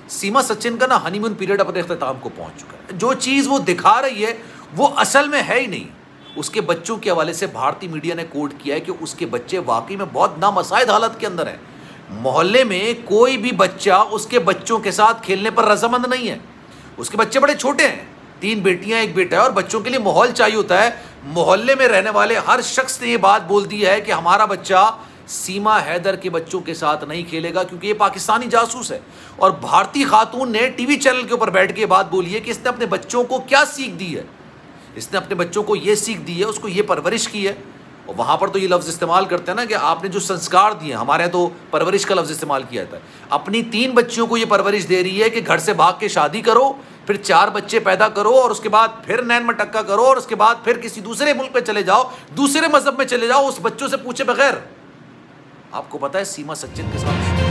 सीमा सचिन का ना honeymoon period अपने इख्तिताम को पहुंच चुका है। जो चीज़ वो दिखा रही है वो असल में है ही नहीं। उसके बच्चों के हवाले से भारतीय मीडिया ने कोट किया है कि उसके बच्चे वाकई में बहुत नामसाइद हालत के अंदर हैं। मोहल्ले में कोई भी बच्चा उसके बच्चों के साथ खेलने पर रजामंद नहीं है। उसके बच्चे बड़े छोटे हैं, 3 बेटियां 1 बेटा है, और बच्चों के लिए माहौल चाहिए होता है। मोहल्ले में रहने वाले हर शख्स ने यह बात बोल दी है कि हमारा बच्चा सीमा हैदर के बच्चों के साथ नहीं खेलेगा क्योंकि ये पाकिस्तानी जासूस है। और भारतीय खातून ने टीवी चैनल के ऊपर बैठ के बात बोली है कि इसने अपने बच्चों को क्या सीख दी है। इसने अपने बच्चों को ये सीख दी है, उसको ये परवरिश की है। और वहाँ पर तो ये लफ्ज़ इस्तेमाल करते हैं ना कि आपने जो संस्कार दिए, हमारे यहाँ तो परवरिश का लफ्ज़ इस्तेमाल किया जाता है। अपनी 3 बच्चियों को ये परवरिश दे रही है कि घर से भाग के शादी करो, फिर 4 बच्चे पैदा करो, और उसके बाद फिर नैन मटक्का करो, और उसके बाद फिर किसी दूसरे मुल्क में चले जाओ, दूसरे मजहब में चले जाओ, उस बच्चों से पूछे बगैर। आपको पता है सीमा सचिन के साथ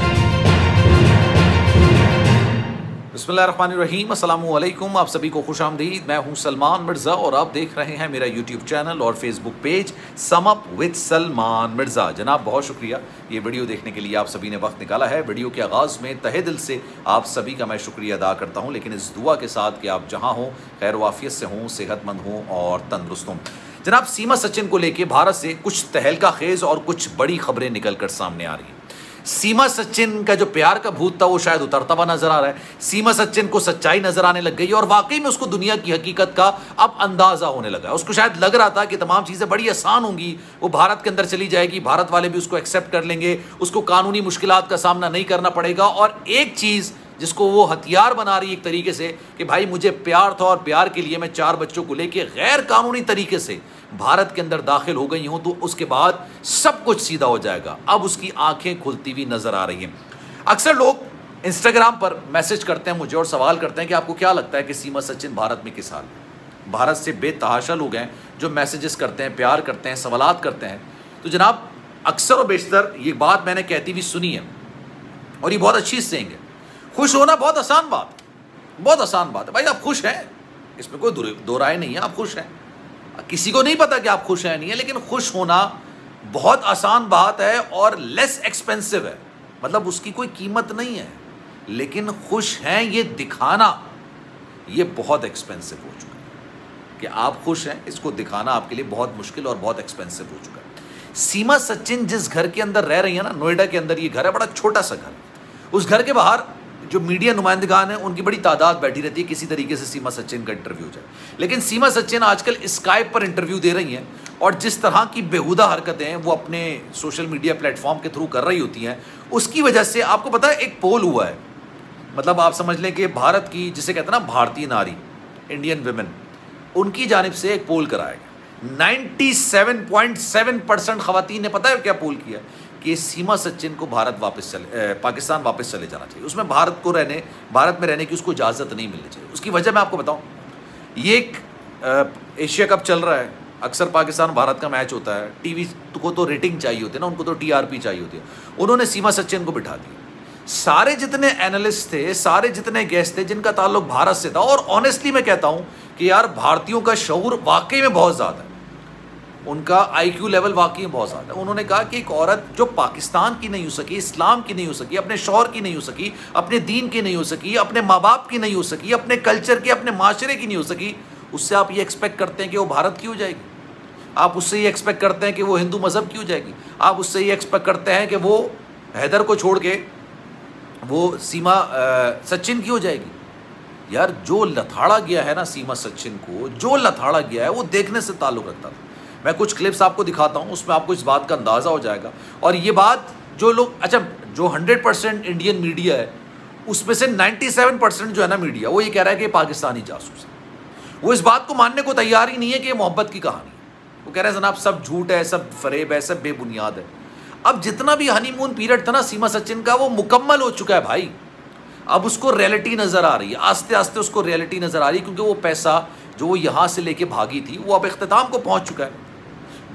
बिस्मिल्लाहिर्रहमानिर्रहीम, अस्सलामु अलैकुम, आप सभी को खुश आमदीद। मैं हूं सलमान मिर्ज़ा और आप देख रहे हैं मेरा यूट्यूब चैनल और Facebook page sum up with Salman Mirza. जनाब बहुत शुक्रिया ये वीडियो देखने के लिए आप सभी ने वक्त निकाला है। वीडियो के आगाज़ में तहे दिल से आप सभी का मैं शुक्रिया अदा करता हूँ, लेकिन इस दुआ के साथ कि आप जहाँ हों खैर वाफियत से हों, सेहतमंद हों और तंदुरुस्त हों। जनाब सीमा सचिन को लेकर भारत से कुछ तहलका खेज़ और कुछ बड़ी खबरें निकल कर सामने आ रही हैं। सीमा सचिन का जो प्यार का भूत था वो शायद उतरता हुआ नजर आ रहा है। सीमा सचिन को सच्चाई नजर आने लग गई और वाकई में उसको दुनिया की हकीकत का अब अंदाजा होने लगा। उसको शायद लग रहा था कि तमाम चीज़ें बड़ी आसान होंगी, वो भारत के अंदर चली जाएगी, भारत वाले भी उसको एक्सेप्ट कर लेंगे, उसको कानूनी मुश्किलात का सामना नहीं करना पड़ेगा। और एक चीज़ जिसको वो हथियार बना रही है एक तरीके से कि भाई मुझे प्यार था और प्यार के लिए मैं 4 बच्चों को लेके गैर कानूनी तरीके से भारत के अंदर दाखिल हो गई हूं, तो उसके बाद सब कुछ सीधा हो जाएगा। अब उसकी आंखें खुलती हुई नजर आ रही हैं। अक्सर लोग इंस्टाग्राम पर मैसेज करते हैं मुझे और सवाल करते हैं कि आपको क्या लगता है कि सीमा सचिन भारत में किस हाल में। भारत से बेतहाशा लोग हैं जो मैसेजेस करते हैं, प्यार करते हैं, सवालात करते हैं। तो जनाब अक्सर और बेशतर ये बात मैंने कहती हुई सुनी है और ये बहुत अच्छी सेइंग है। खुश होना बहुत आसान बात, बहुत आसान बात है भाई। आप खुश हैं, इसमें कोई दो राय नहीं है, आप खुश हैं। किसी को नहीं पता कि आप खुश हैं नहीं है, लेकिन खुश होना बहुत आसान बात है और लेस एक्सपेंसिव है। मतलब उसकी कोई कीमत नहीं है, लेकिन खुश हैं ये दिखाना ये बहुत एक्सपेंसिव हो चुका है। कि आप खुश हैं इसको दिखाना आपके लिए बहुत मुश्किल और बहुत एक्सपेंसिव हो चुका है। सीमा सचिन जिस घर के अंदर रह रही है ना, नोएडा के अंदर ये घर है, बड़ा छोटा सा घर। उस घर के बाहर जो मीडिया नुमाइंदगान है उनकी बड़ी तादाद बैठी रहती है किसी तरीके से सीमा सचिन का इंटरव्यू जाए। लेकिन सीमा सचिन आजकल स्काइप पर इंटरव्यू दे रही हैं और जिस तरह की बेहुदा हरकतें वो अपने सोशल मीडिया प्लेटफॉर्म के थ्रू कर रही होती हैं, उसकी वजह से आपको पता है एक पोल हुआ है। मतलब आप समझ लें कि भारत की जिसे कहते हैं ना भारतीय नारी, इंडियन विमेन, उनकी जानिब से एक पोल कराया गया। 97.7% खवातीन ने पता है क्या पोल किया कि सीमा सचिन को पाकिस्तान वापस चले जाना चाहिए। उसमें भारत में रहने की उसको इजाज़त नहीं मिलनी चाहिए। उसकी वजह मैं आपको बताऊं, ये एक एशिया कप चल रहा है, अक्सर पाकिस्तान भारत का मैच होता है, टीवी को तो रेटिंग चाहिए होती है ना, उनको तो टीआरपी चाहिए होती है। उन्होंने सीमा सचिन को बिठा दिया। सारे जितने एनालिस्ट थे, सारे जितने गेस्ट थे जिनका ताल्लुक भारत से था, और ऑनेस्टली मैं कहता हूँ कि यार भारतीयों का शऊर वाकई में बहुत ज़्यादा है, उनका आईक्यू लेवल वाकई में बहुत ज़्यादा है। उन्होंने कहा कि एक औरत जो पाकिस्तान की नहीं हो सकी, इस्लाम की नहीं हो सकी, अपने शौहर की नहीं हो सकी, अपने दीन की नहीं हो सकी, अपने माँ बाप की नहीं हो सकी, अपने कल्चर की, अपने माशरे की नहीं हो सकी, उससे आप ये एक्सपेक्ट करते हैं कि वो भारत की हो जाएगी। आप उससे ये एक्सपेक्ट करते हैं कि वो हिंदू मज़हब की हो जाएगी। आप उससे ये एक्सपेक्ट करते हैं कि वो हैदर को छोड़ के वो सीमा सचिन की हो जाएगी। यार जो लथाड़ा गया है ना सीमा सचिन को, जो लथाड़ा गया है वो देखने से ताल्लुक़ रखता था। मैं कुछ क्लिप्स आपको दिखाता हूँ, उसमें आपको इस बात का अंदाज़ा हो जाएगा। और ये बात जो लोग, अच्छा जो 100% इंडियन मीडिया है उसमें से 97% जो है ना मीडिया, वो ये कह रहा है कि पाकिस्तानी जासूस है। वो इस बात को मानने को तैयार ही नहीं है कि ये मोहब्बत की कहानी है। वो कह रहे हैं जनाब सब झूठ है, सब फरेब है, सब बेबुनियाद है। अब जितना भी हनीमून पीरियड था ना सीमा सचिन का, वो मुकम्मल हो चुका है भाई। अब उसको रियलिटी नज़र आ रही है, आस्ते आस्ते उसको रियलिटी नज़र आ रही है, क्योंकि वो पैसा जो वो यहाँ से लेके भागी थी वो अब इख्तिताम को पहुँच चुका है।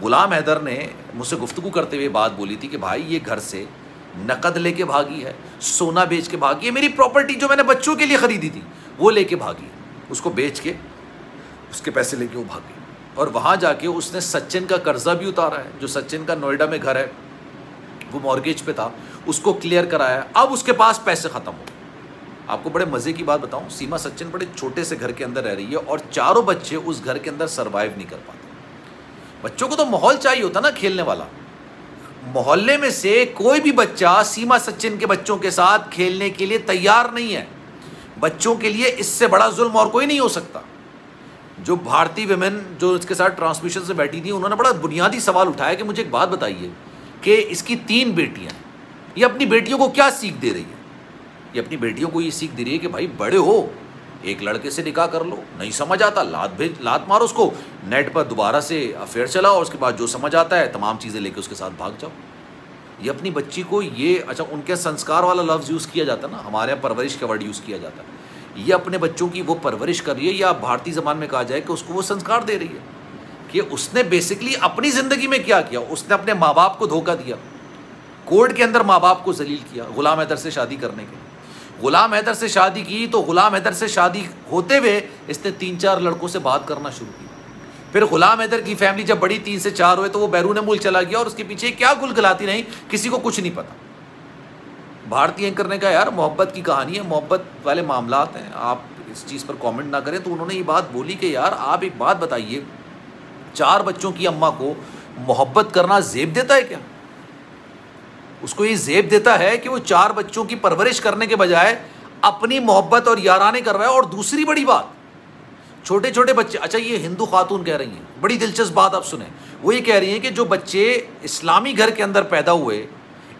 गुलाम हैदर ने मुझसे गुफ्तगू करते हुए बात बोली थी कि भाई ये घर से नकद लेके भागी है, सोना बेच के भागी है, मेरी प्रॉपर्टी जो मैंने बच्चों के लिए ख़रीदी थी वो लेके भागी है, उसको बेच के उसके पैसे लेके वो भागी। और वहाँ जाके उसने सचिन का कर्जा भी उतारा है, जो सचिन का नोएडा में घर है वो मॉर्गेज पे था, उसको क्लियर कराया। अब उसके पास पैसे ख़त्म हो गए, आपको बड़े मज़े की बात बताऊं, सीमा सचिन बड़े छोटे से घर के अंदर रह रही है और चारों बच्चे उस घर के अंदर सरवाइव नहीं कर पाते। बच्चों को तो माहौल चाहिए होता ना खेलने वाला। मोहल्ले में से कोई भी बच्चा सीमा सचिन के बच्चों के साथ खेलने के लिए तैयार नहीं है। बच्चों के लिए इससे बड़ा जुल्म और कोई नहीं हो सकता। जो भारतीय विमेन जो इसके साथ ट्रांसमिशन से बैठी थी, उन्होंने बड़ा बुनियादी सवाल उठाया कि मुझे एक बात बताइए कि इसकी 3 बेटियां, ये अपनी बेटियों को क्या सीख दे रही है? ये अपनी बेटियों को ये सीख दे रही है कि भाई बड़े हो, एक लड़के से निकाह कर लो, नहीं समझ आता लात मारो उसको, नेट पर दोबारा से अफेयर चलाओ और उसके बाद जो समझ आता है तमाम चीज़ें लेके उसके साथ भाग जाओ। ये अपनी बच्ची को ये, अच्छा उनके संस्कार वाला लफ्ज़ यूज़ किया जाता है ना, हमारे यहाँ परवरिश का वर्ड यूज़ किया जाता है। ये अपने बच्चों की वो परवरिश कर रही है, या भारतीय ज़बान में कहा जाए कि उसको वो संस्कार दे रही है कि उसने बेसिकली अपनी ज़िंदगी में क्या किया। उसने अपने माँ बाप को धोखा दिया, कोर्ट के अंदर माँ बाप को जलील किया गुलाम हैदर से शादी करने के लिए। गुलाम हैदर से शादी की तो गुलाम हैदर से शादी होते हुए इसने 3-4 लड़कों से बात करना शुरू की। फिर गुलाम हैदर की फैमिली जब बड़ी 3 से 4 हुए तो वो बैरून मुल्क चला गया और उसके पीछे क्या गुलगुलाती नहीं, किसी को कुछ नहीं पता। भारतीय एंकर ने कहा यार मोहब्बत की कहानी है, मोहब्बत वाले मामलात हैं, आप इस चीज़ पर कमेंट ना करें। तो उन्होंने ये बात बोली कि यार आप एक बात बताइए, 4 बच्चों की अम्मा को मोहब्बत करना ज़ेब देता है क्या? उसको ये ज़ेब देता है कि वो 4 बच्चों की परवरिश करने के बजाय अपनी मोहब्बत और याराने कर रहा है। और दूसरी बड़ी बात, छोटे छोटे बच्चे, अच्छा ये हिंदू खातून कह रही हैं, बड़ी दिलचस्प बात आप सुने, वो ये कह रही हैं कि जो बच्चे इस्लामी घर के अंदर पैदा हुए,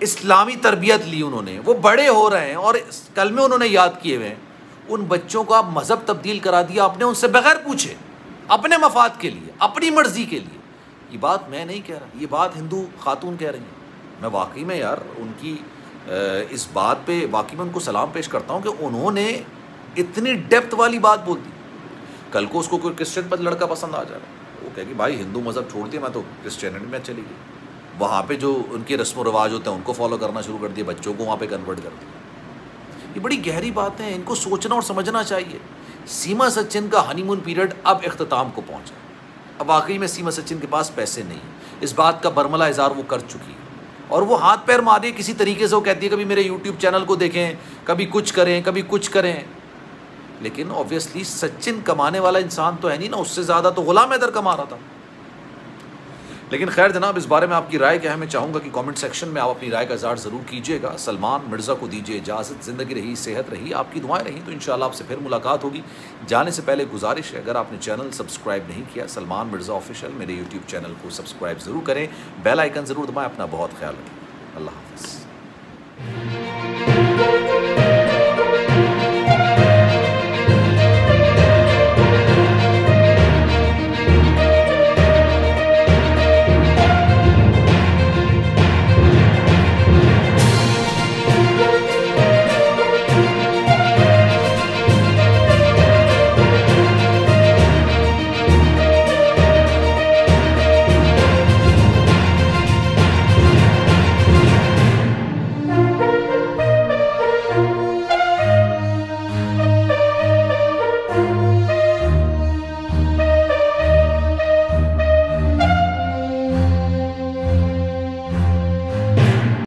इस्लामी तरबियत ली उन्होंने, वो बड़े हो रहे हैं और कलमे उन्होंने याद किए हुए हैं, उन बच्चों को आप मज़हब तब्दील करा दिया आपने उनसे बगैर पूछे, अपने मफाद के लिए, अपनी मर्ज़ी के लिए। ये बात मैं नहीं कह रहा, ये बात हिंदू खातून कह रही हैं। मैं वाकई में यार उनकी इस बात पे वाकई में उनको सलाम पेश करता हूँ कि उन्होंने इतनी डेप्थ वाली बात बोल दी। कल को उसको कोई क्रिश्चियन पर लड़का पसंद आ जाएगा, वो कहेगी भाई हिंदू मज़हब छोड़ दिया, मैं तो क्रिश्चियनिटी में चली गई। वहाँ पे जो उनके रस्म व रिवाज होते हैं उनको फॉलो करना शुरू कर दिया, बच्चों को वहाँ पे कन्वर्ट कर दिया। ये बड़ी गहरी बातें हैं, इनको सोचना और समझना चाहिए। सीमा सचिन का हनीमून पीरियड अब इख्तिताम को पहुँचा। अब वाकई में सीमा सचिन के पास पैसे नहीं, इस बात का बरमला इज़हार वो कर चुकी है और वो हाथ पैर मारे किसी तरीके से। वो कहती है कभी मेरे यूट्यूब चैनल को देखें, कभी कुछ करें, कभी कुछ करें, लेकिन ऑब्वियसली सचिन कमाने वाला इंसान तो है नहीं ना, उससे ज़्यादा तो गुलाम हैदर कमा रहा था। लेकिन खैर जनाब, इस बारे में आपकी राय क्या है? मैं चाहूँगा कि कमेंट सेक्शन में आप अपनी राय का इज़हार ज़रूर कीजिएगा। सलमान मिर्ज़ा को दीजिए इजाज़त। ज़िंदगी रही, सेहत रही, आपकी दुआएं रही तो इंशाल्लाह आपसे फिर मुलाकात होगी। जाने से पहले गुजारिश है, अगर आपने चैनल सब्सक्राइब नहीं किया सलमान मिर्ज़ा ऑफिशियल, मेरे यूट्यूब चैनल को सब्सक्राइब ज़रूर करें, बेल आइकन ज़रूर दबाएँ। अपना बहुत ख्याल रखें। अल्लाह हाफ़िज़।